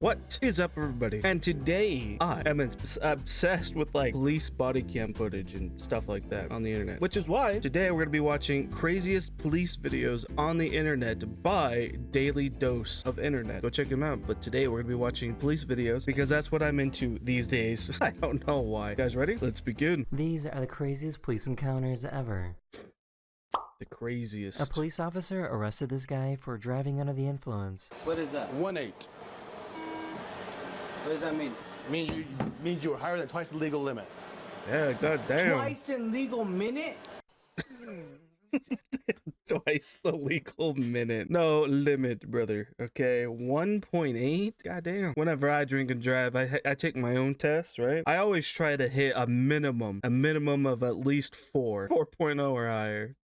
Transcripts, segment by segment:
What is up, everybody? And today I am obsessed with like police body cam footage and stuff like that on the internet, which is why today we're gonna be watching craziest police videos on the internet by Daily Dose of Internet. Go check them out. But today we're gonna be watching police videos because that's what I'm into these days. I don't know why. You guys ready? Let's begin. These are the craziest police encounters ever. The craziest. A police officer arrested this guy for driving under the influence. What is that? 1.8. What does that mean? Means you were higher than twice the legal limit. Yeah, goddamn. Twice in legal minute? Twice the legal minute. No limit, brother. Okay, 1.8. Goddamn. Whenever I drink and drive, I take my own test, right? I always try to hit a minimum of at least 4.0 or higher.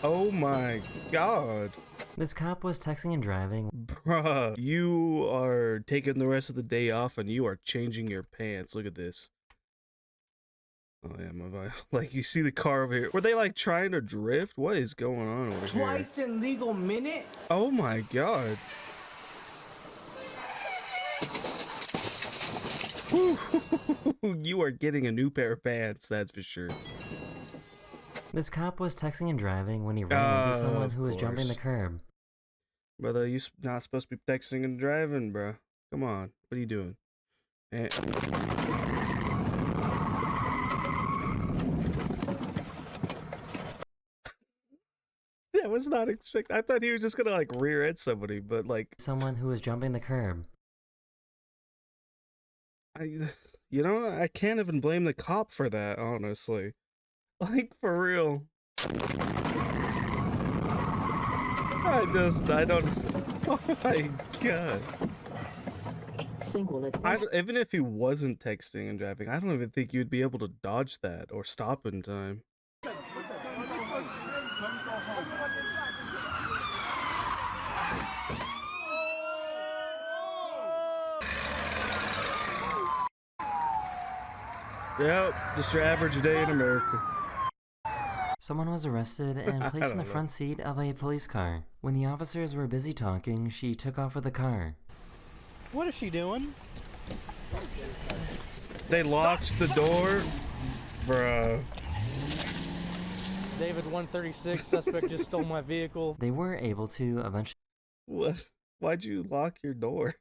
Oh my god. This cop was texting and driving. Bruh, you are taking the rest of the day off and you are changing your pants. Look at this. Oh yeah, like you see the car over here. Were they like trying to drift? What is going on over here? Twice in legal minute? Oh my god. You are getting a new pair of pants, that's for sure. This cop was texting and driving when he ran into someone who was jumping the curb. Brother, you're not supposed to be texting and driving, bro. Come on. What are you doing? And that was not expected. I thought he was just gonna like rear end somebody, but like someone who was jumping the curb. You know, I can't even blame the cop for that, honestly. Like, for real. I don't... Oh my god. Even if he wasn't texting and driving, I don't even think you'd be able to dodge that or stop in time. Yep, just your average day in America. Someone was arrested and placed in the front seat of a police car. When the officers were busy talking, she took off with the car. What is she doing? They locked the door? Bruh. David 136, suspect just stole my vehicle. They were able to eventually... What? Why'd you lock your door?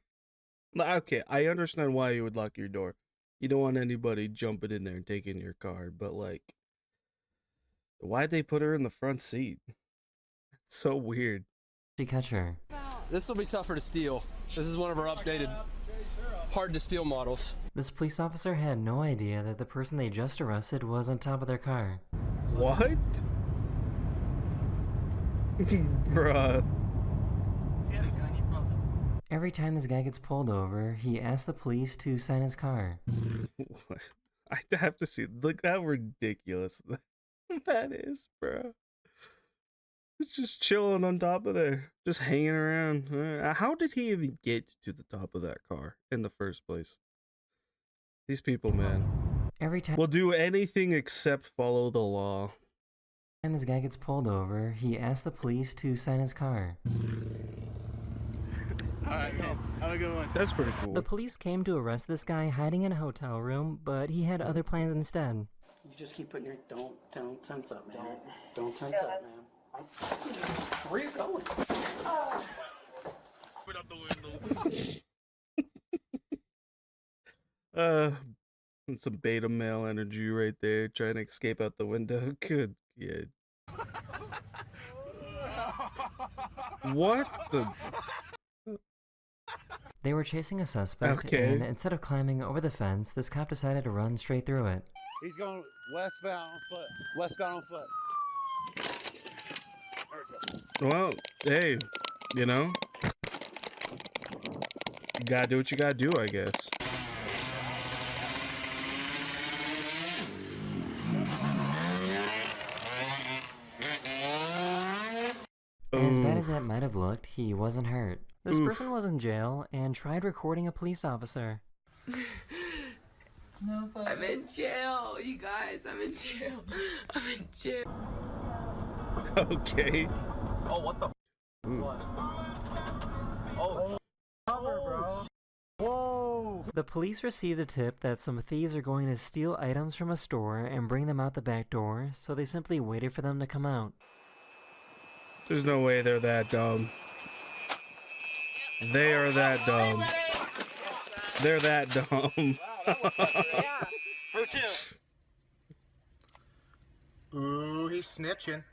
Okay, I understand why you would lock your door. You don't want anybody jumping in there and taking your car, but like, why'd they put her in the front seat? It's so weird. catch her. This will be tougher to steal. This is one of our updated, hard to steal models. This police officer had no idea that the person they just arrested was on top of their car. What? Bruh. Every time this guy gets pulled over, he asks the police to sign his car. I have to see. Look how ridiculous that is, bro. It's just chilling on top of there, just hanging around. How did he even get to the top of that car in the first place? These people, man. Every time will do anything except follow the law. And this guy gets pulled over, he asks the police to sign his car. Alright, man. Have a good one. That's pretty cool. The police came to arrest this guy hiding in a hotel room, but he had other plans instead. You just keep putting your... Don't tense up, man. Don't tense up, man. Where are you going? Put out the window. And some beta male energy right there, trying to escape out the window. Good. Yeah. What the... They were chasing a suspect, and instead of climbing over the fence, this cop decided to run straight through it. He's going westbound on foot. Westbound on foot. Well, hey, you know, you gotta do what you gotta do, I guess. As bad as that might have looked, he wasn't hurt. This person was in jail and tried recording a police officer. I'm in jail, you guys. I'm in jail. I'm in jail. Okay. Oh, what the? Ooh. What? Oh, cover, bro. Whoa. The police received a tip that some thieves are going to steal items from a store and bring them out the back door, so they simply waited for them to come out. There's no way they're that dumb. They are that dumb. They're that dumb. Who too? Ooh, he's snitching.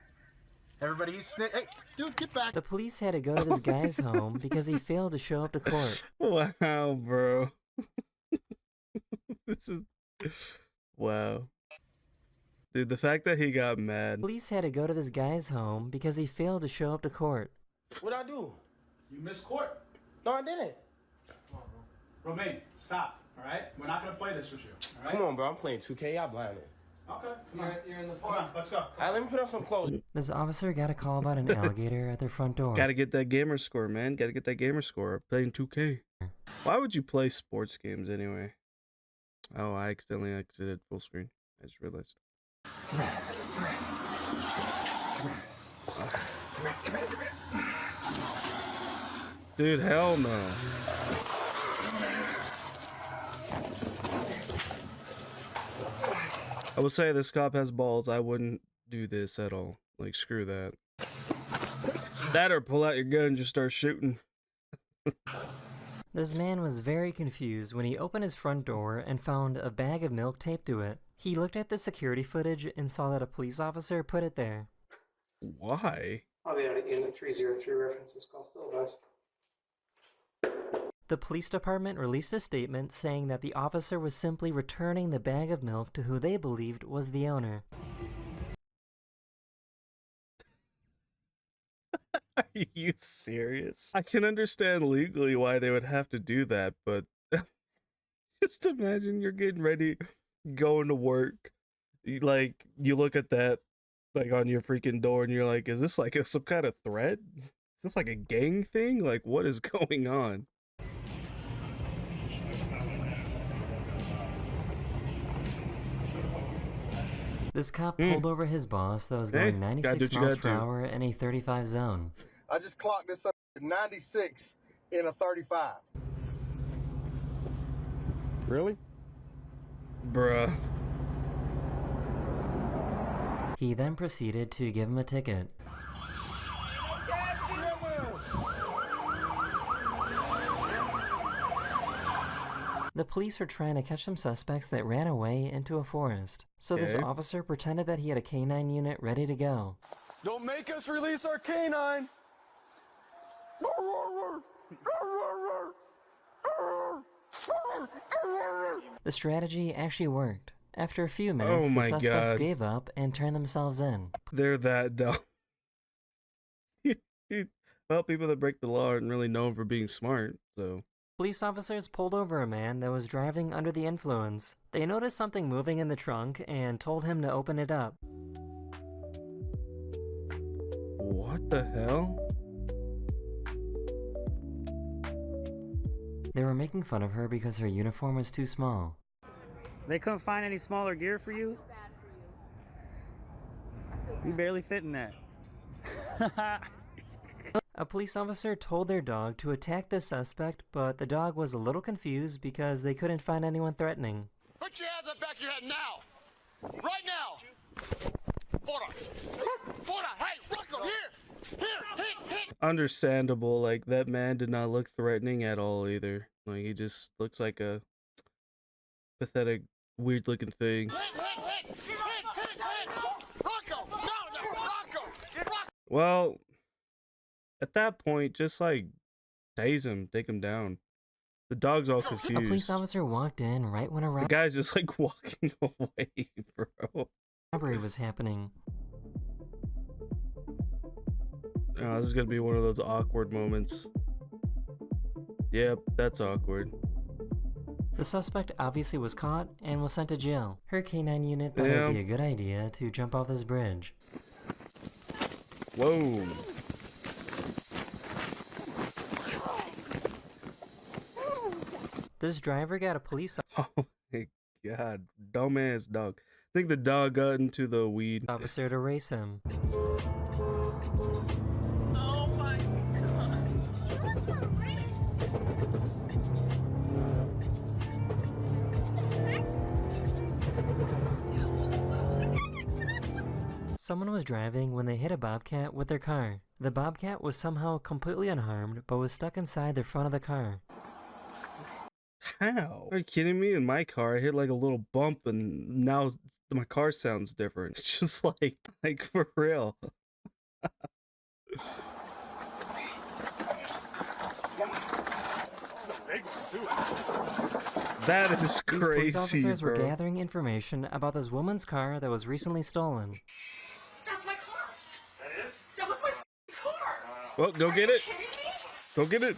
Everybody, he's snitching. Hey, dude, get back. The police had to go to this guy's home because he failed to show up to court. Wow, bro. This is... Wow. Dude, the fact that he got mad. Police had to go to this guy's home because he failed to show up to court. What'd I do? You missed court. No, I didn't. Romaine, stop. All right? We're not going to play this with you. All right? Come on, bro. I'm playing 2K. Y'all blinded. Okay, come on. You're in the Hold on, let's go. All right, let me put on some clothes. This officer got a call about an alligator at their front door. Gotta get that gamer score, man. Gotta get that gamer score. Playing 2K. Why would you play sports games anyway? Oh, I accidentally exited full screen. I just realized. Dude, hell no. I would say this cop has balls. I wouldn't do this at all. Like, screw that. That or pull out your gun and just start shooting. This man was very confused when he opened his front door and found a bag of milk taped to it. He looked at the security footage and saw that a police officer put it there. Why? I'll be able to Unit 303 references call still advice. The police department released a statement saying that the officer was simply returning the bag of milk to who they believed was the owner. Are you serious? I can understand legally why they would have to do that, but just imagine you're getting ready, going to work. You look at that, like, on your freaking door, and you're like, is this like some kind of threat? Is this like a gang thing? Like, what is going on? This cop pulled over his boss that was going 96 miles per hour in a 35 zone. I just clocked this up at 96 in a 35. Really? Bruh. He then proceeded to give him a ticket. The police were trying to catch some suspects that ran away into a forest. So this officer pretended that he had a canine unit ready to go. Don't make us release our canine. The strategy actually worked. After a few minutes, the suspects gave up and turned themselves in. They're that dumb. Well, people that break the law aren't really known for being smart, so... Police officers pulled over a man that was driving under the influence. They noticed something moving in the trunk and told him to open it up. What the hell? They were making fun of her because her uniform was too small. They couldn't find any smaller gear for you? You barely fit in that. A police officer told their dog to attack the suspect, but the dog was a little confused because they couldn't find anyone threatening. Put your hands up back of your head now. Right now. Fora. Fora. Hey, Rocco, here. Hit. Understandable. Like, that man did not look threatening at all either. Like, he just looks like a pathetic, weird-looking thing. Hit. Rocco. No, Rocco. Well, at that point, just, like, tase him. Take him down. The dog's all confused. A police officer walked in right when The guy's just, like, walking away, bro. robbery was happening. Oh, this is gonna be one of those awkward moments. Yep, that's awkward. The suspect obviously was caught and was sent to jail. Her canine unit thought it would be a good idea to jump off this bridge. Whoa. This driver got a police Oh my god, dumbass dog. think the dog got into the weed. Officer to race him. Oh my god. He wants a race. Someone was driving when they hit a bobcat with their car. The bobcat was somehow completely unharmed, but was stuck inside the front of the car. How? Are you kidding me? In my car, I hit like a little bump and now my car sounds different. It's just like for real. That is These police crazy, officers were bro. gathering information about this woman's car that was recently stolen. That's my car. That is? That was my car. Well, go get it. Kidding me? Go get it.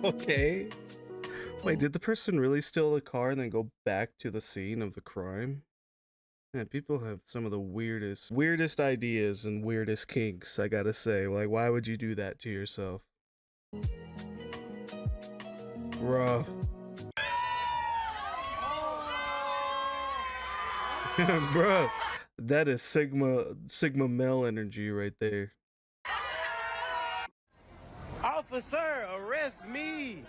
Okay. Wait, did the person really steal the car and then go back to the scene of the crime? Man, people have some of the weirdest ideas and weirdest kinks, I gotta say. Like, why would you do that to yourself? Rough. Bro, that is Sigma male energy right there. Officer, arrest me!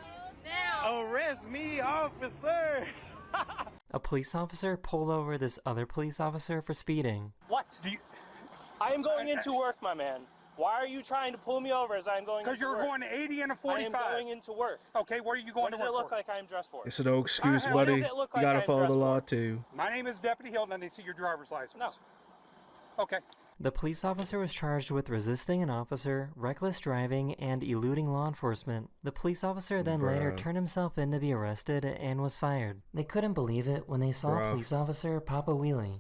Arrest me, officer! A police officer pulled over this other police officer for speeding. What? I am going into work, my man. Why are you trying to pull me over as I'm going into work? Because you're going 80 and a 45. I am going into work. Okay, what are you going What to does work it look for? like I'm dressed for? It's no excuse, What buddy. does it look You like gotta I'm follow the dressed law for? too. My name is Deputy Hilton and they see your driver's license. No. Okay. The police officer was charged with resisting an officer, reckless driving, and eluding law enforcement. The police officer then later Bruh. turned himself in to be arrested and was fired. They couldn't believe it when they saw a Bruh. police officer pop a wheelie.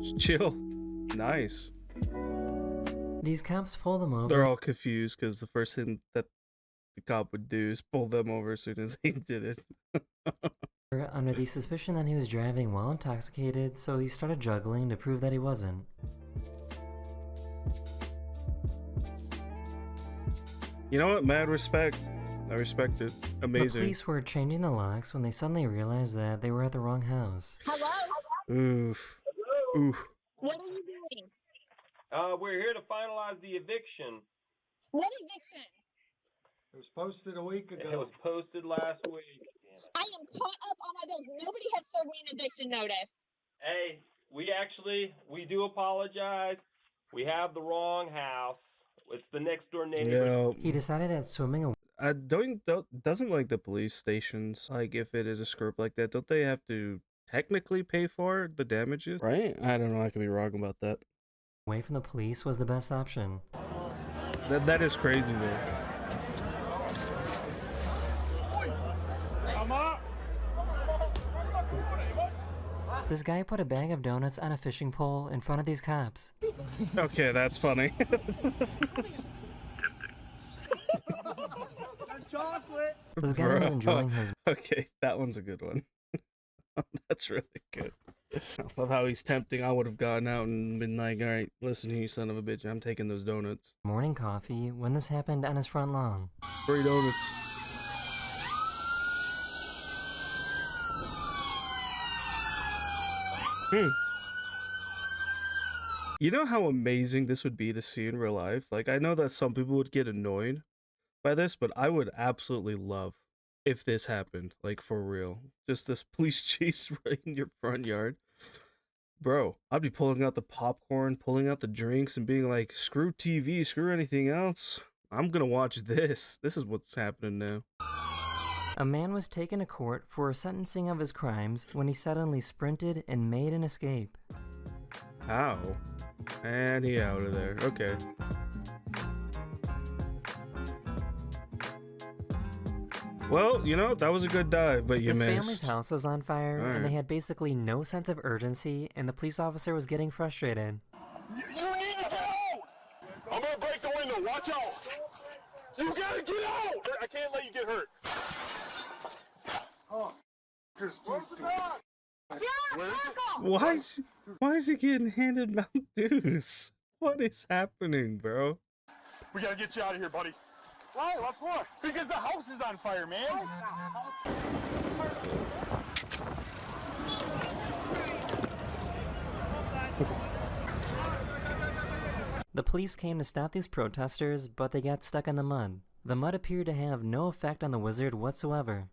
Just chill. Nice. These cops pulled him over. They're all confused because the first thing that the cop would do is pull them over as soon as he did it. Under the suspicion that he was driving while intoxicated, so he started juggling to prove that he wasn't. You know what? Mad respect. I respect it. The Amazing. police were changing the locks when they suddenly realized that they were at the wrong house. Hello? Oof. Oof. What are you doing? We're here to finalize the eviction. What eviction? It was posted a week ago. It was posted last week. I am caught up on my bills. Nobody has served me an eviction notice. Hey, we do apologize. We have the wrong house. It's the next door neighbor. He decided that swimming Doesn't like the police stations, like if it is a script like that, don't they have to technically pay for the damages? Right? I don't know. I could be wrong about that. away from the police was the best option. That is crazy, though. This guy put a bag of donuts on a fishing pole in front of these cops. Okay, that's funny. Chocolate! This guy was enjoying his... Okay, that one's a good one. That's really good. I love how he's tempting. I would have gone out and been like, all right, listen here, you son of a bitch. I'm taking those donuts. morning coffee when this happened on his front lawn. Free donuts. You know how amazing this would be to see in real life? Like, I know that some people would get annoyed by this, but I would absolutely love if this happened, like for real. Just this police chase right in your front yard. Bro, I'd be pulling out the popcorn, pulling out the drinks, and being like, screw TV, screw anything else. I'm gonna watch this. This is what's happening now. A man was taken to court for a sentencing of his crimes when he suddenly sprinted and made an escape. How? And he out of there. Okay. Well, you know, that was a good dive, but you His missed. family's house was on fire, and they Alright. had basically no sense of urgency, and the police officer was getting frustrated. You need to get out! I'm gonna break the window. Watch out! You gotta get out! I can't let you get hurt. Oh, Why is he getting handed Mountain Dews? What is happening, bro? We gotta get you out of here, buddy. Why? What for? Because the house is on fire, man. The police came to stop these protesters, but they got stuck in the mud. The mud appeared to have no effect on the wizard whatsoever.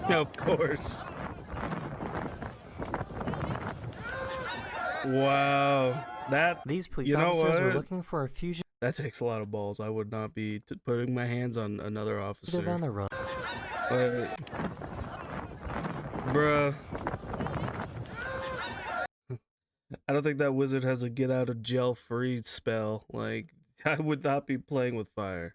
Of course. Wow. These police you know officers were what? looking for a fugitive That takes a lot of balls. I would not be putting my hands on another officer. on the run. But, bruh. I don't think that wizard has a get out of jail free spell. Like, I would not be playing with fire.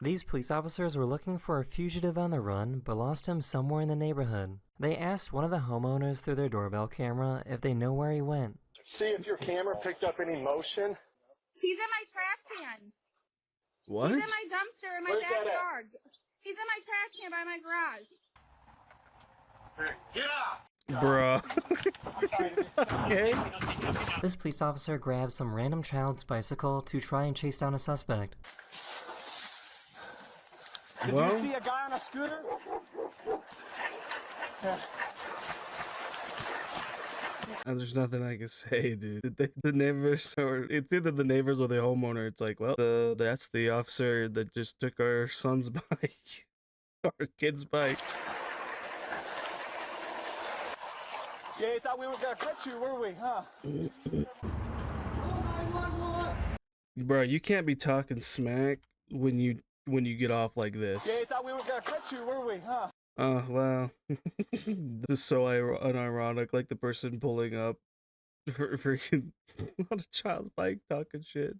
These police officers were looking for a fugitive on the run, but lost him somewhere in the neighborhood. They asked one of the homeowners through their doorbell camera if they know where he went. See if your camera picked up any motion. He's in my trash can. What? He's in my dumpster in my Where's that at? backyard. He's in my trash can by my garage. Get up! Bruh. Okay. This police officer grabbed some random child's bicycle to try and chase down a suspect. Did Well, you see a guy on a scooter? and there's nothing I can say, dude. The neighbors, or it's either the neighbors or the homeowner. It's like, well, that's the officer that just took our son's bike, our kid's bike. Yeah, you thought we were gonna catch you, were we, huh? Bro, you can't be talking smack when you get off like this. Yeah, you thought we were gonna catch you, were we, huh? Oh, well. This is so unironic, like the person pulling up for freaking on a child's bike talking shit.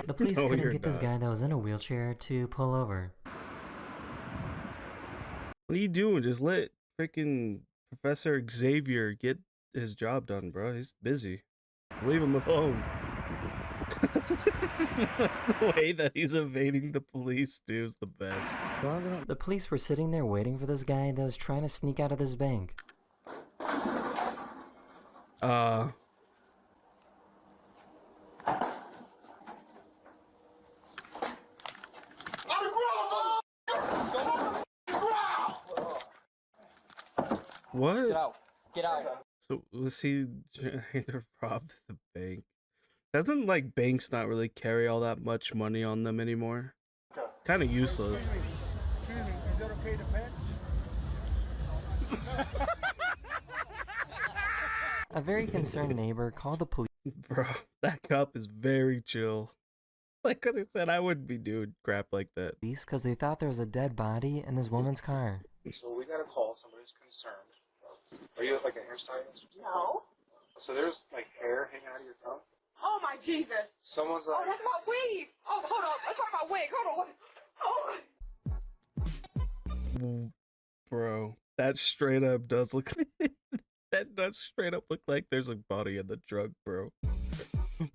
The police No, couldn't you're get this not. guy that was in a wheelchair to pull over. What are you doing? Just let freaking Professor Xavier get his job done, bro. He's busy. Leave him alone. The way that he's evading the police, dude, is the best. The police were sitting there waiting for this guy that was trying to sneak out of this bank. What? Get out. Get out. So was he trying to rob the bank? Doesn't like banks not really carry all that much money on them anymore? Kind of useless. Excuse me, is that okay to pet? A very concerned neighbor called the police. Bro, that cop is very chill. Like I said, I wouldn't be doing crap like that. Because they thought there was a dead body in this woman's car. So we got a call. Somebody's concerned. Are you like a hairstylist? No. So there's like hair hanging out of your tongue. Oh my Jesus. Someone's Oh, like. that's my wig. Oh, hold on. Let's talk about wig. Hold on. Oh. Bro, that straight up does look. That does straight up look like there's a body in the truck, bro.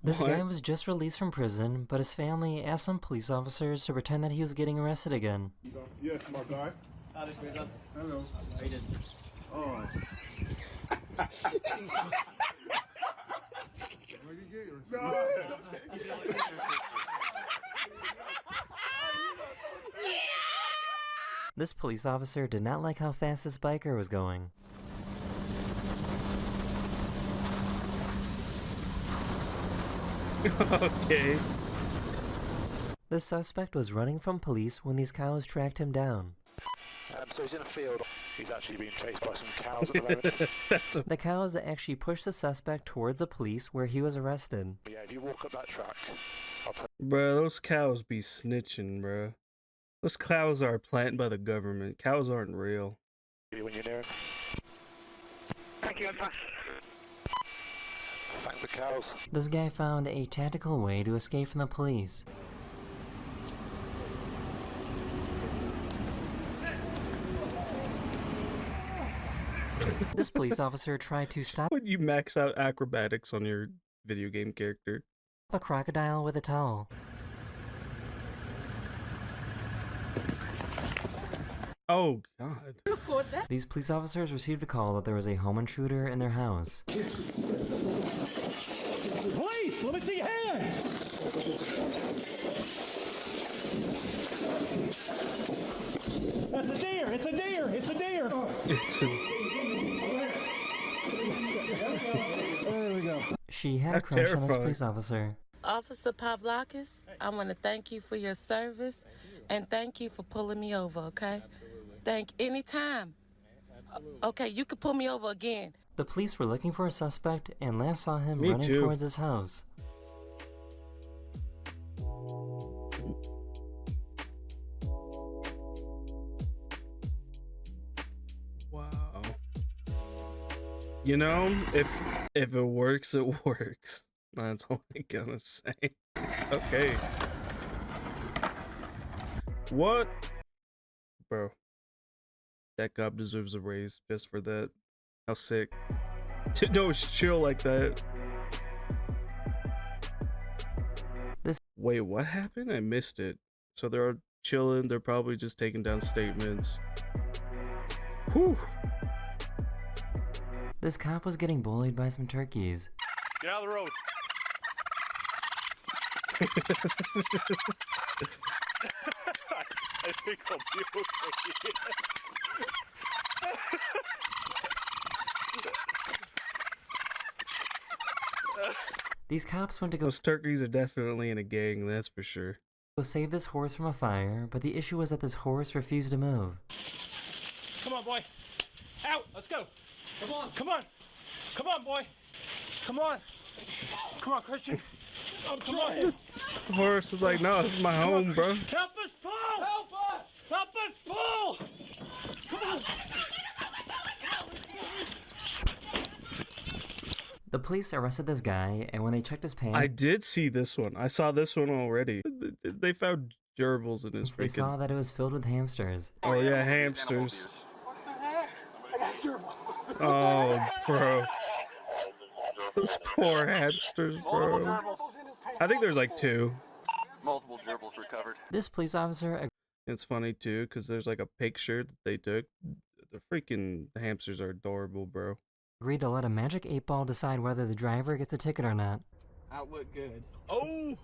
This What? guy was just released from prison, but his family asked some police officers to pretend that he was getting arrested again. Yes, my guy. Hello. How you doing? Oh. This police officer did not like how fast this biker was going. Okay. The suspect was running from police when these cows tracked him down. So he's in a field. He's actually being chased by some cows at the moment. The cows actually pushed the suspect towards the police where he was arrested. Yeah, if you walk up that track, I'll tell Bro, those cows be snitching, bro. Those cows are planted by the government. Cows aren't real. you when you're near him. Thank you, Thank the cows. This guy found a tactical way to escape from the police. This police officer tried to stop When you max out acrobatics on your video game character. a crocodile with a towel. Oh, God. These police officers received a call that there was a home intruder in their house. Police, let me see your hand. That's a deer. It's a deer. It's a deer. It's a... There we go. She had a That's crush on this terrifying. police officer. Officer Pavlakis, I want to thank you for your service and thank you for pulling me over, okay? Thank anytime. Okay, you could pull me over again. The police were looking for a suspect and last saw him Me running too. towards his house. Wow. You know, if it works, it works. That's all I'm gonna say. Okay. What? Bro. That cop deserves a raise just for that. How sick. To know it's chill like that. Wait, what happened? I missed it. So they're chilling. They're probably just taking down statements. Whew. This cop was getting bullied by some turkeys. Get out of the road. I think I'll be okay. These cops went to go Those turkeys are definitely in a gang, that's for sure. save this horse from a fire, but the issue was that this horse refused to move. Come on, boy. Out. Let's go. Come on. Come on. Come on, boy. Come on. Come on, Christian. Oh, come on. The horse is like, no, this is my home, bro. Help us pull. Help us. Help us pull. Come on. The police arrested this guy, and when they checked his pants, I did see this one. I saw this one already. They found gerbils in his they freaking... saw that it was filled with hamsters. Oh yeah, hamsters. What the heck? I got a gerbil. Oh, bro. Those poor hamsters, bro. I think there's like 2. Multiple gerbils recovered. This police officer It's funny too, because there's like a picture that they took. The freaking hamsters are adorable, bro. agreed to let a magic 8-ball decide whether the driver gets a ticket or not. Outlook good. Oh!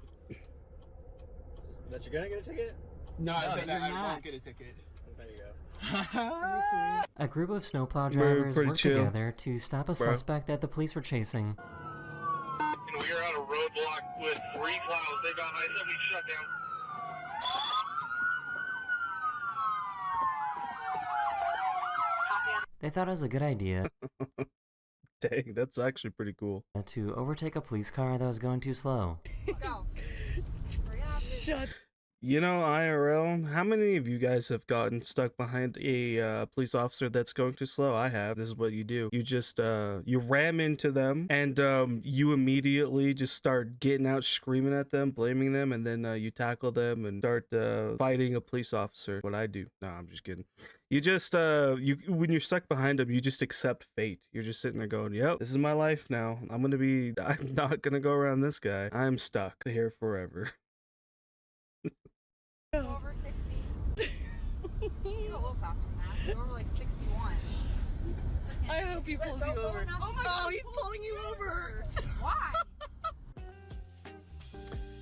That you're gonna get a ticket? No, I said that I won't get a ticket. There you go. A group of snowplow Pretty drivers worked chill, together to stop a bro. suspect that the police were chasing. And we are on a roadblock with 3 plows. They got I-70 shut down. They thought it was a good idea Dang, that's actually pretty cool. to overtake a police car that was going too slow. Go. Shut. You know, IRL, how many of you guys have gotten stuck behind a police officer that's going too slow? I have. This is what you do. You just, you ram into them, and you immediately just start getting out, screaming at them, blaming them, and then you tackle them and start fighting a police officer. What I do. No, I'm just kidding. You just, when you're stuck behind them, you just accept fate. You're just sitting there going, yep, this is my life now. I'm not gonna go around this guy. I'm stuck here forever. Over 60. You go a little faster than that. Normally like 61. I hope he pulls you over. Oh my god, he's pulling you over. Why?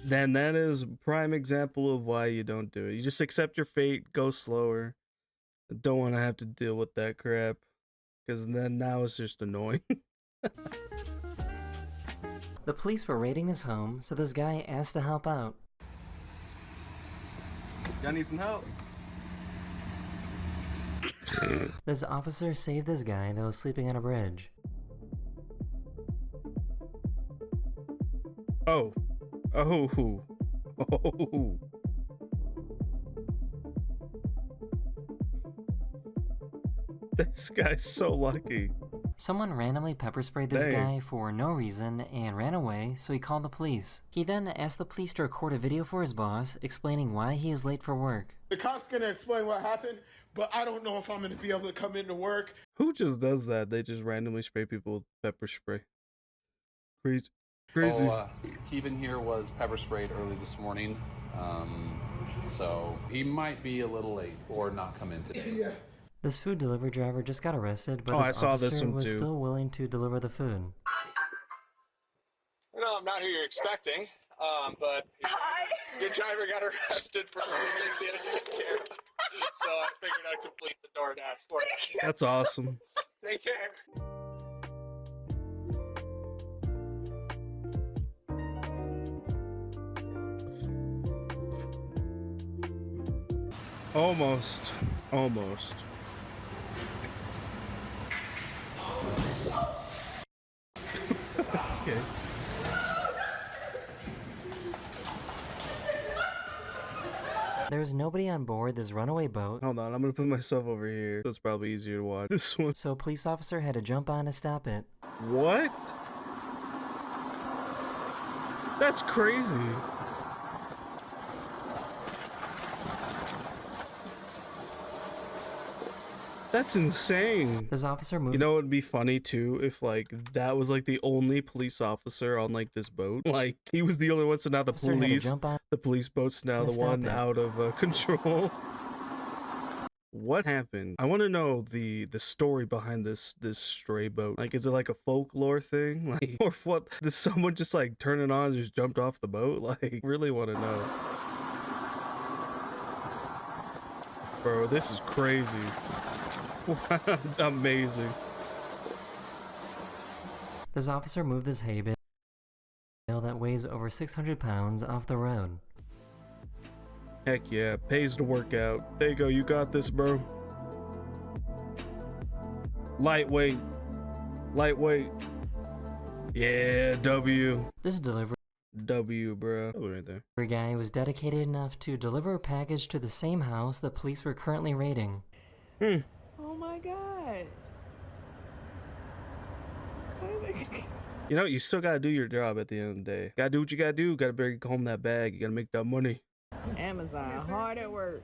Then that is a prime example of why you don't do it. You just accept your fate, go slower. Don't want to have to deal with that crap, because then now it's just annoying. The police were raiding his home, so this guy asked to help out. Y'all need some help? This officer saved this guy that was sleeping on a bridge. Oh. Oh. Oh. This guy's so lucky. Someone randomly pepper sprayed this Dang. guy for no reason and ran away, so he called the police. He then asked the police to record a video for his boss, explaining why he is late for work. The cop's gonna explain what happened, but I don't know if I'm gonna be able to come into work. Who just does that? They just randomly spray people with pepper spray. Crazy. Kevin here was pepper sprayed early this morning. so he might be a little late or not come in today. This food delivery driver just got arrested, but Oh, I this saw this officer one was too. still willing to deliver the food. No, I'm not who you're expecting, but your driver got arrested for things he had to take care of. So I figured I'd complete the DoorDash for you. That's awesome. Take care. Almost. Almost. Okay. There's nobody on board this runaway boat. Hold on, I'm gonna put myself over here. That's probably easier to watch. This one. So a police officer had to jump on to stop it. What? That's crazy. That's insane. This officer moved. You know, it'd be funny too if like that was like the only police officer on like this boat. Like he was the only one, so now the Officer had to police, jump on the police boat's now to the stop one it. out of control. What happened? I want to know the story behind this stray boat. Like, is it like a folklore thing? Like, or what? Did someone just like turn it on and just jumped off the boat? Like, really want to know. Bro, this is crazy. Amazing. This officer moved this hay bale that weighs over 600 pounds off the road. Heck yeah, pays to work out. There you go, you got this, bro. Lightweight. Lightweight. Yeah, W. This delivery W, bro. Oh, right there. guy was dedicated enough to deliver a package to the same house the police were currently raiding. Oh my god. You know, you still gotta do your job at the end of the day. Gotta do what you gotta do. Gotta bring home that bag. You gotta make that money. Amazon, hard at work.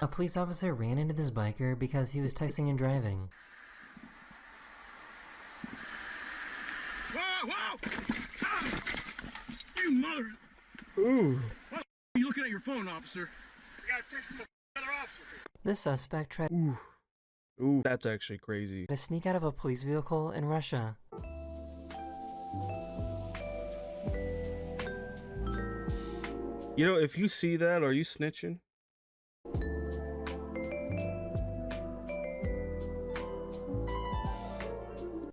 A police officer ran into this biker because he was texting and driving. Whoa, whoa! Ah! You mother! Ooh. Why are you looking at your phone, officer? I got a text from another officer. This suspect tried Ooh, that's actually crazy. to sneak out of a police vehicle in Russia. You know, if you see that, are you snitching?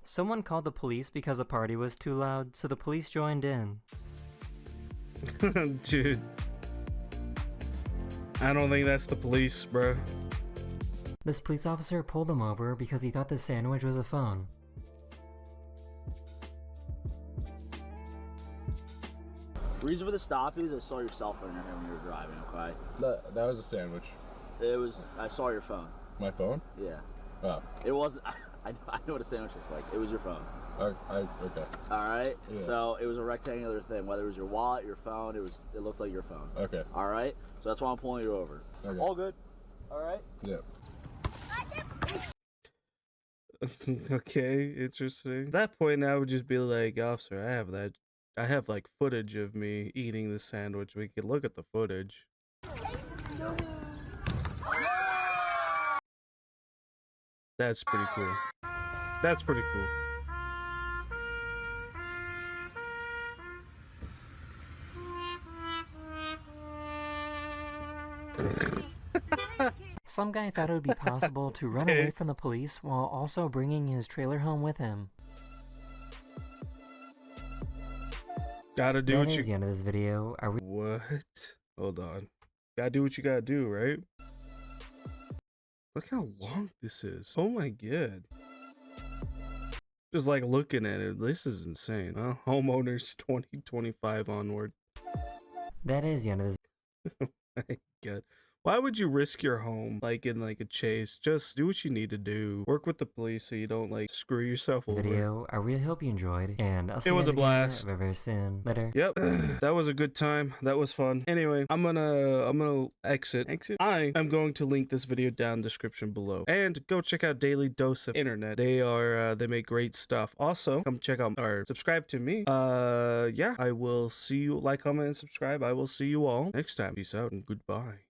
Someone called the police because a party was too loud, so the police joined in. Dude. I don't think that's the police, bro. This police officer pulled him over because he thought the sandwich was a phone. Reason for the stop is I saw your cell phone in here when you were driving, okay? That was a sandwich. It was, I saw your phone. My phone? Yeah. Oh. It wasn't, I know what a sandwich looks like. It was your phone. Okay. Alright? Yeah. So it was a rectangular thing. Whether it was your wallet, your phone, it looked like your phone. Okay. Alright? So that's why I'm pulling you over. Okay. All good. Alright? Yeah. Okay, interesting. At that point, I would just be like, officer, I have like footage of me eating the sandwich. We could look at the footage. That's pretty cool. That's pretty cool. Some guy thought it would be possible to run away from the police while also bringing his trailer home with him. Gotta do That what is the end of this video. Are we? What? Hold on. Gotta do what you gotta do, right? Look how long this is. Oh my god. Just like looking at it, this is insane. Huh? Homeowners 2025 onward. That is the end of this. Oh my god. Why would you risk your home like in like a chase? Just do what you need to do. Work with the police so you don't like screw yourself over. Video. I really hope you enjoyed, and I'll see It you was guys a blast. again very soon. Later. Yep, that was a good time. That was fun. Anyway, I'm gonna exit. I am going to link this video down in the description below, and go check out Daily Dose of Internet. They make great stuff. Also, come check out or subscribe to me. Yeah, I will see you. Like, comment, and subscribe. I will see you all next time. Peace out and goodbye.